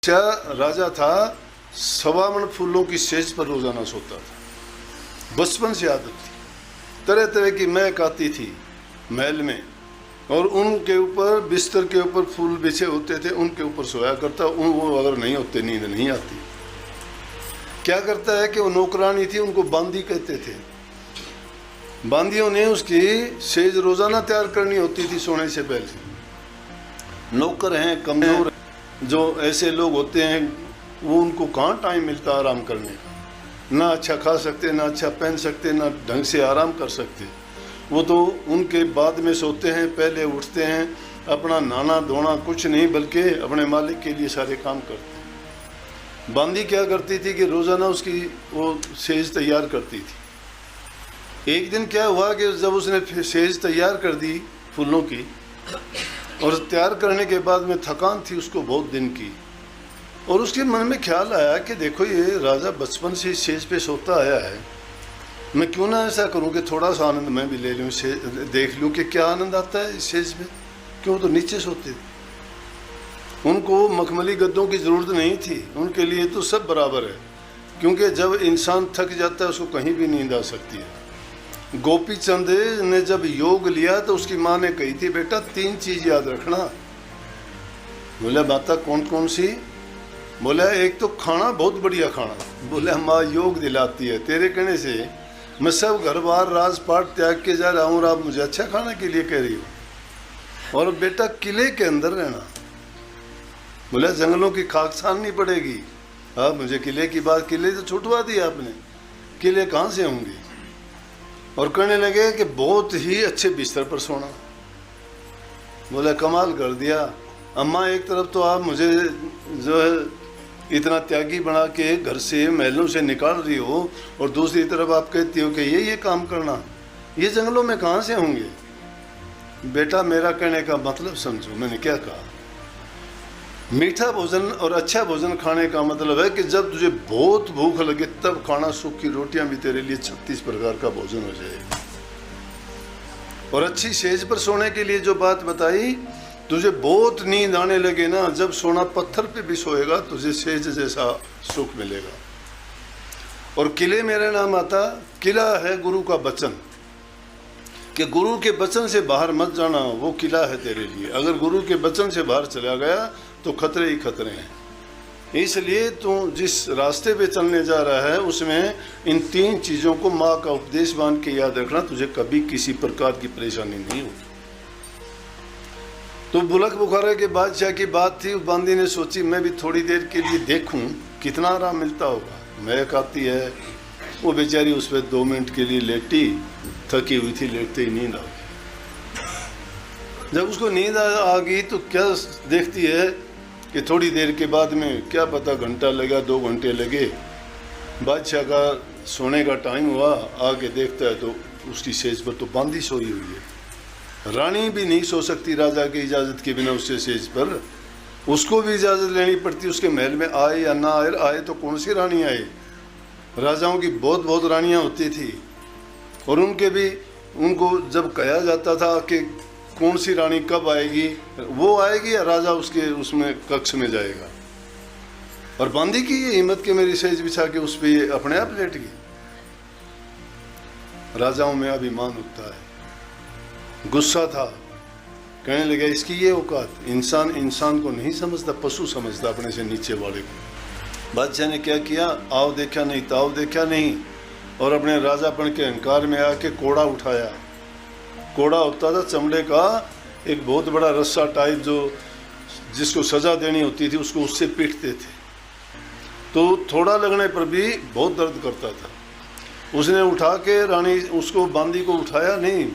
राजा था, 52 फूलों की सेज पर रोजाना सोता था। बचपन से आदत थी। तरह तरह की महक आती थी महल में, और उनके ऊपर बिस्तर के ऊपर फूल बिछे होते थे, उनके ऊपर सोया करता। वो अगर नहीं होते नींद नहीं आती। क्या करता है कि वो नौकरानी थी, उनको बांदी कहते थे। बांदियों ने उसकी सेज रोजाना तैयार करनी होती थी सोने से पहले। नौकर हैं, कमजोर हैं, जो ऐसे लोग होते हैं वो उनको कहाँ टाइम मिलता आराम करने का। ना अच्छा खा सकते, ना अच्छा पहन सकते, ना ढंग से आराम कर सकते। वो तो उनके बाद में सोते हैं, पहले उठते हैं, अपना नहाना धोना कुछ नहीं बल्कि अपने मालिक के लिए सारे काम करते हैं। बांदी क्या करती थी कि रोज़ाना उसकी वो सेज तैयार करती थी। एक दिन क्या हुआ कि जब उसने सेज तैयार कर दी फूलों की, और तैयार करने के बाद में थकान थी उसको बहुत दिन की, और उसके मन में ख्याल आया कि देखो ये राजा बचपन से सेज पे सोता आया है, मैं क्यों ना ऐसा करूं कि थोड़ा सा आनंद मैं भी ले लूं, देख लूं कि क्या आनंद आता है इस सेज में। क्यों, तो नीचे सोते थे, उनको मखमली गद्दों की ज़रूरत नहीं थी, उनके लिए तो सब बराबर है। क्योंकि जब इंसान थक जाता है उसको कहीं भी नींद आ सकती है। गोपी चंद ने जब योग लिया तो उसकी माँ ने कही थी, बेटा 3 चीज़ याद रखना। बोला माता कौन कौन सी? बोला एक तो खाना बहुत बढ़िया खाना। बोला माँ योग दिलाती है, तेरे कहने से मैं सब घर बार राजपाट त्याग के जा रहा हूँ और आप मुझे अच्छा खाने के लिए कह रही हो। और बेटा किले के अंदर रहना। बोला जंगलों की खाक छाननी पड़ेगी। हाँ मुझे किले की बात, किले तो छुटवा दिया आपने, किले कहाँ से होंगे। और कहने लगे कि बहुत ही अच्छे बिस्तर पर सोना। बोला कमाल कर दिया अम्मा, एक तरफ तो आप मुझे जो है इतना त्यागी बना के घर से महलों से निकाल रही हो, और दूसरी तरफ आप कहती हो कि ये काम करना, ये जंगलों में कहाँ से होंगे। बेटा मेरा कहने का मतलब समझो, मैंने क्या कहा। मीठा भोजन और अच्छा भोजन खाने का मतलब है कि जब तुझे बहुत भूख लगे तब खाना, सूखी रोटियां भी तेरे लिए 36 प्रकार का भोजन हो जाएगा। और अच्छी सेज पर सोने के लिए जो बात बताई, तुझे बहुत नींद आने लगे ना, जब सोना पत्थर पे भी सोएगा तुझे सेज जैसा सुख मिलेगा। और किले मेरे नाम आता, किला है गुरु का वचन, कि गुरु के वचन से बाहर मत जाना, वो किला है तेरे लिए। अगर गुरु के वचन से बाहर चला गया तो खतरे ही खतरे हैं। इसलिए तू जिस रास्ते पे चलने जा रहा है उसमें इन 3 चीज़ों को माँ का उपदेश मान के याद रखना, तुझे कभी किसी प्रकार की परेशानी नहीं होगी। तो बुलक बुखारा के बादशाह की बात थी। बांदी ने सोची मैं भी थोड़ी देर के लिए देखूं कितना आराम मिलता होगा। महक आती है, वो बेचारी उस पर 2 मिनट के लिए लेटी, थकी हुई थी, लेटते ही नींद आ गई। जब उसको नींद आ गई तो क्या देखती है कि थोड़ी देर के बाद में, क्या पता घंटा लगा 2 घंटे लगे, बादशाह का सोने का टाइम हुआ। आके देखता है तो उसकी सेज पर तो बांदी सोई हुई है। रानी भी नहीं सो सकती राजा की इजाज़त के बिना उससे सेज पर, उसको भी इजाज़त लेनी पड़ती उसके महल में आए या ना आए। आए तो कौन सी रानी आए, राजाओं की बहुत बहुत रानियाँ होती थी, और उनको जब कहा जाता था कि कौन सी रानी कब आएगी, वो आएगी या राजा उसमें कक्ष में जाएगा। और बांदी की ये हिम्मत कि मेरी सेज बिछा के उस पर अपने आप लेट गई। राजाओं में अभिमान उठता है, गुस्सा था, कहने लगा इसकी ये औकात। इंसान को नहीं समझता, पशु समझता अपने से नीचे वाले को। बादशाह ने क्या किया, आओ देखा नहीं ताव देखा नहीं, और अपने राजापन के अहंकार में आके कोड़ा उठाया। कोड़ा होता था चमड़े का एक बहुत बड़ा रस्सा टाइप, जो जिसको सजा देनी होती थी उसको उससे पीटते थे, तो थोड़ा लगने पर भी बहुत दर्द करता था। उसने उठा के रानी उसको बांदी को उठाया नहीं,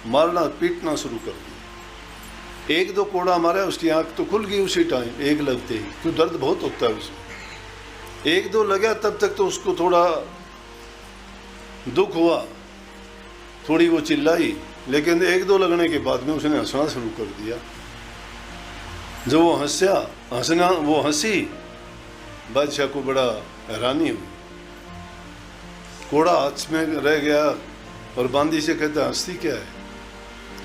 मारना पीटना शुरू कर दिया। 1-2 कोड़ा मारा, उसकी आंख तो खुल गई उसी टाइम, एक लगते ही, क्यों दर्द बहुत होता है उसमें। 1-2 लगा तब तक तो उसको थोड़ा दुख हुआ, थोड़ी वो चिल्लाई, लेकिन 1-2 लगने के बाद में उसने हंसना शुरू कर दिया। जब वो वो हंसी, बादशाह को बड़ा हैरानी हुई। कोड़ा हाथ में रह गया, और बांदी से कहता हंसती क्या है।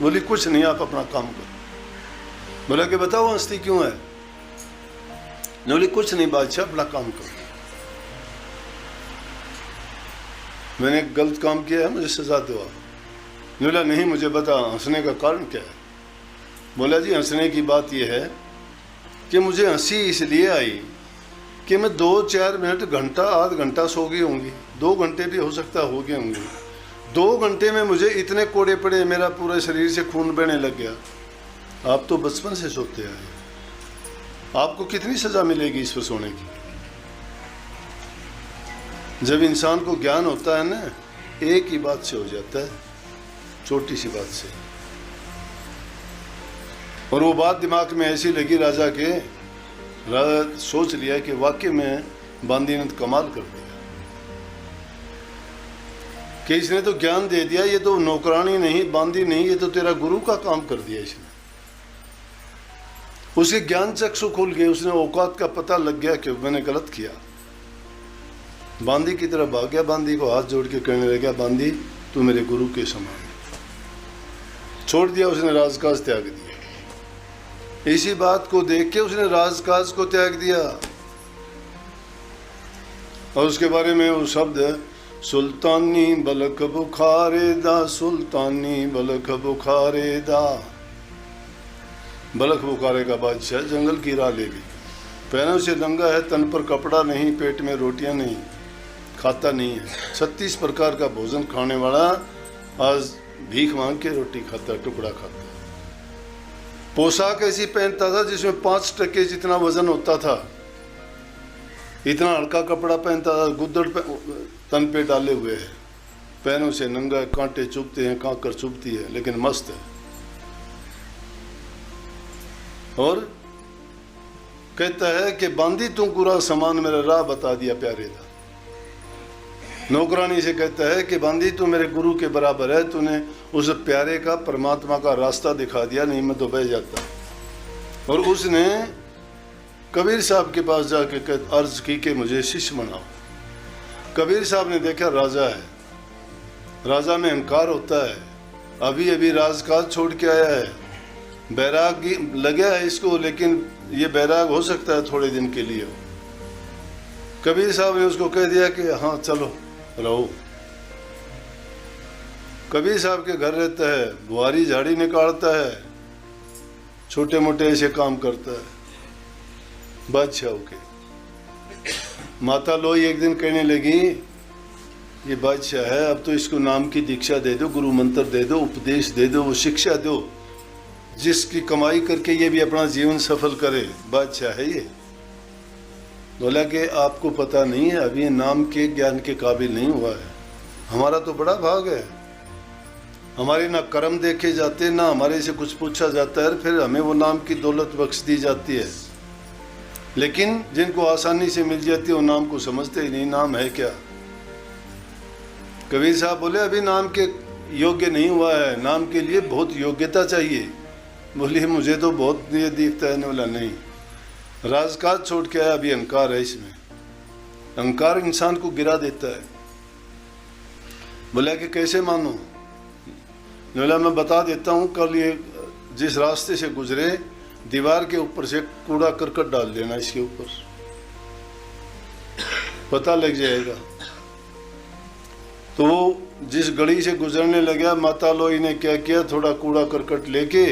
बोली कुछ नहीं, आप अपना काम करो। बोला कि बताओ हंसती क्यों है। ने बोले कुछ नहीं बादशाह, अपना काम करो। मैंने गलत काम किया है, मुझे सजा दो। ने बोला नहीं, मुझे बता हंसने का कारण क्या है। बोला जी हंसने की बात यह है कि मुझे हंसी इसलिए आई कि मैं 2-4 मिनट, घंटा, आध घंटा सो गई होंगी, 2 घंटे भी हो सकता हो गए होंगे। 2 घंटे में मुझे इतने कोड़े पड़े, मेरा पूरे शरीर से खून बहने लग गया। आप तो बचपन से सोते आए, आपको कितनी सजा मिलेगी इस पर सोने की। जब इंसान को ज्ञान होता है ना, एक ही बात से हो जाता है, छोटी सी बात से। और वो बात दिमाग में ऐसी लगी राजा के, राजा सोच लिया कि वाकई में बांदी ने तो कमाल कर दिया कि इसने तो ज्ञान दे दिया, ये तो नौकरानी नहीं, बांदी नहीं, ये तो तेरा गुरु का काम कर दिया इसने। उसके ज्ञान चक्षु खुल गए, उसने औकात का पता लग गया कि मैंने गलत किया। बांदी की तरफ भाग गया, बांदी को हाथ जोड़ के कहने लगा, बांदी तू मेरे गुरु के समान। छोड़ दिया उसने, राजकाज त्याग दिया। इसी बात को देख के उसने राजकाज को त्याग दिया। और उसके बारे में वो शब्द है, सुल्तानी बलक बुखारे दा, सुल्तानी बलक बुखारे दा। बलख बुखारे का बादशाह जंगल की राह ले ली, पैरों से नंगा है, तन पर कपड़ा नहीं, पेट में रोटियां नहीं, खाता नहीं है। 36 प्रकार का भोजन खाने वाला आज भीख मांग के रोटी खाता, टुकड़ा खाता। पोशाक ऐसी पहनता था जिसमें 5% जितना वजन होता था, इतना हल्का कपड़ा पहनता था, गुद्दड़ तन पे डाले हुए है, पैरों से नंगा, कांटे चुभते हैं, कांकर चुभती है, लेकिन मस्त है। और कहता है कि बांदी तू पूरा सामान मेरा राह बता दिया प्यारे दा। नौकरानी से कहता है कि बांदी तू मेरे गुरु के बराबर है, तूने उस प्यारे का, परमात्मा का रास्ता दिखा दिया, नहीं मैं तो बह जाता। और उसने कबीर साहब के पास जाके अर्ज की कि मुझे शिष्य बनाओ। कबीर साहब ने देखा राजा है, राजा में अहंकार होता है, अभी अभी राजकाज छोड़ के आया है, बैराग लगा है इसको, लेकिन ये बैराग हो सकता है थोड़े दिन के लिए। कबीर साहब ने उसको कह दिया कि हाँ चलो रहो। कबीर साहब के घर रहता है, बुहारी झाड़ी निकालता है, छोटे मोटे ऐसे काम करता है बादशाह के। माता लोई एक दिन कहने लगी, ये बादशाह है, अब तो इसको नाम की दीक्षा दे दो, गुरु मंत्र दे दो, उपदेश दे दो, वो शिक्षा दो जिसकी कमाई करके ये भी अपना जीवन सफल करे। बादशाह है ये। बोला कि आपको पता नहीं है, अभी नाम के ज्ञान के काबिल नहीं हुआ है। हमारा तो बड़ा भाग है, हमारे ना कर्म देखे जाते, ना हमारे से कुछ पूछा जाता है, फिर हमें वो नाम की दौलत बख्श दी जाती है। लेकिन जिनको आसानी से मिल जाती है वो नाम को समझते ही नहीं, नाम है क्या। कबीर साहब बोले अभी नाम के योग्य नहीं हुआ है, नाम के लिए बहुत योग्यता चाहिए। बोली मुझे तो बहुत ये दिखता है। बोला नहीं, राजकाज छोड़ के आया, अभी अहंकार है इसमें, अहंकार इंसान को गिरा देता है। बोला कि कैसे मानो। बोला मैं बता देता हूँ, कल ये जिस रास्ते से गुजरे, दीवार के ऊपर से कूड़ा करकट डाल देना, इसके ऊपर पता लग जाएगा। तो वो जिस गली से गुजरने लगा, माता लोई ने क्या किया, थोड़ा कूड़ा करकट लेके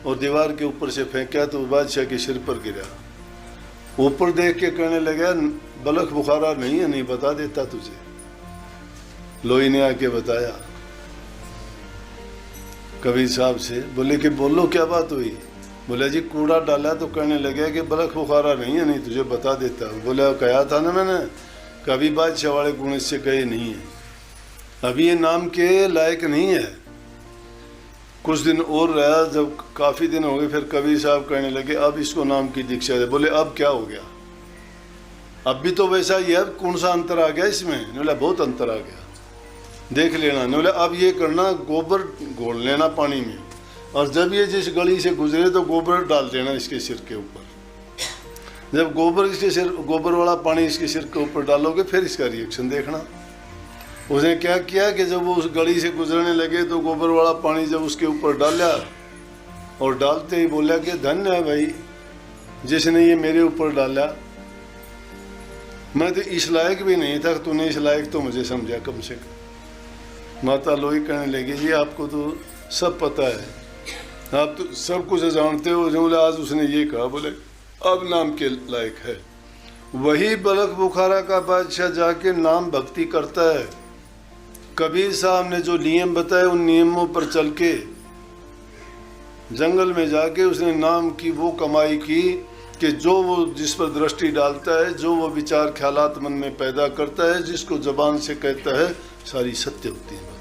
और दीवार के ऊपर से फेंका, तो बादशाह के सिर पर गिरा। ऊपर देख के कहने लगा, बलख बुखारा नहीं है, नहीं बता देता तुझे। लोई ने आके बताया कबीर साहब से। बोले कि बोलो क्या बात हुई। बोला जी कूड़ा डाला, तो कहने लगा कि बलख बुखारा नहीं है, नहीं तुझे बता देता। बोला कहा था ना मैंने, कभी बादशाह वाले गुण इससे कहे नहीं है, अभी ये नाम के लायक नहीं है। कुछ दिन और रहा, जब काफ़ी दिन हो गए, फिर कबीर साहब कहने लगे अब इसको नाम की दीक्षा दे। बोले अब क्या हो गया, अब भी तो वैसा ही है, कौन सा अंतर आ गया इसमें। बोला बहुत अंतर आ गया, देख लेना। बोला अब ये करना, गोबर घोल लेना पानी में, और जब ये जिस गली से गुजरे तो गोबर डाल देना इसके सिर के ऊपर। जब गोबर वाला पानी इसके सिर के ऊपर डालोगे, फिर इसका रिएक्शन देखना। उसने क्या किया कि जब वो उस गली से गुजरने लगे तो गोबर वाला पानी जब उसके ऊपर डाला, और डालते ही बोला कि धन्य है भाई जिसने ये मेरे ऊपर डाला, मैं तो इस लायक भी नहीं था, तूने इस लायक तो मुझे समझा कम से कम। माता लोई कहने लगी, जी आपको तो सब पता है, आप तो सब कुछ जानते हो। जो बोले आज उसने ये कहा, बोले अब नाम के लायक है। वही बलख बुखारा का बादशाह जाके नाम भक्ति करता है। कबीर साहब ने जो नियम बताए उन नियमों पर चल के जंगल में जाके उसने नाम की वो कमाई की कि जो वो जिस पर दृष्टि डालता है, जो वो विचार ख्यालात मन में पैदा करता है, जिसको जबान से कहता है, सारी सत्य होती है।